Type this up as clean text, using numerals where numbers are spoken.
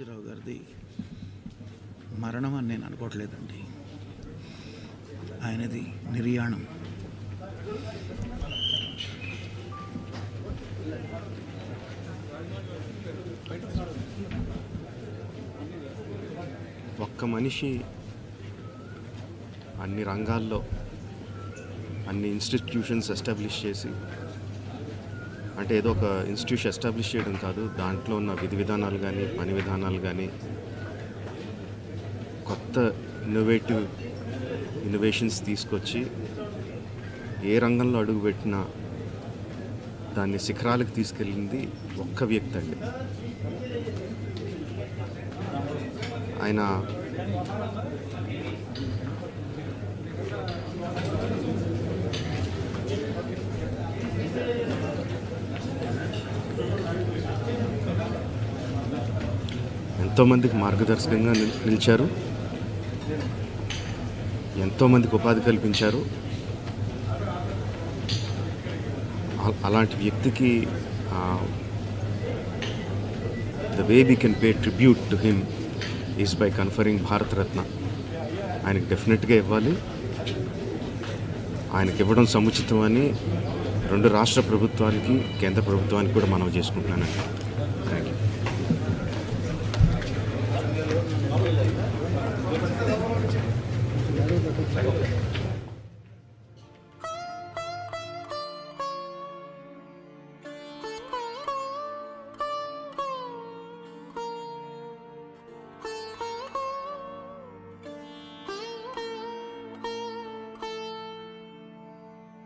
రామోజీరావు గారిది మరణం అని నేను అనుకోవట్లేదండి. ఆయనది నిర్యాణం. ఒక్క మనిషి అన్ని రంగాల్లో అన్ని ఇన్స్టిట్యూషన్స్ ఎస్టాబ్లిష్ చేసి, అంటే ఏదో ఒక ఇన్స్టిట్యూషన్ ఎస్టాబ్లిష్ చేయడం కాదు, దాంట్లో ఉన్న విధి విధానాలు కానీ పని విధానాలు కానీ కొత్త ఇన్నోవేషన్స్ తీసుకొచ్చి ఏ రంగంలో అడుగుపెట్టినా దాన్ని శిఖరాలకు తీసుకెళ్ళింది ఒక్క వ్యక్తి అండి. ఆయన ఎంతోమందికి మార్గదర్శకంగా నిలిచారు, ఎంతోమందికి ఉపాధి కల్పించారు. అలాంటి వ్యక్తికి the way we can pay tribute to him is by conferring Bharat Ratna. ఆయనకి డెఫినెట్గా ఇవ్వాలి. ఆయనకి ఇవ్వడం సముచితమని రెండు రాష్ట్ర ప్రభుత్వానికి కేంద్ర ప్రభుత్వానికి కూడా మనవి చేసుకుంటున్నానండి. Thank you.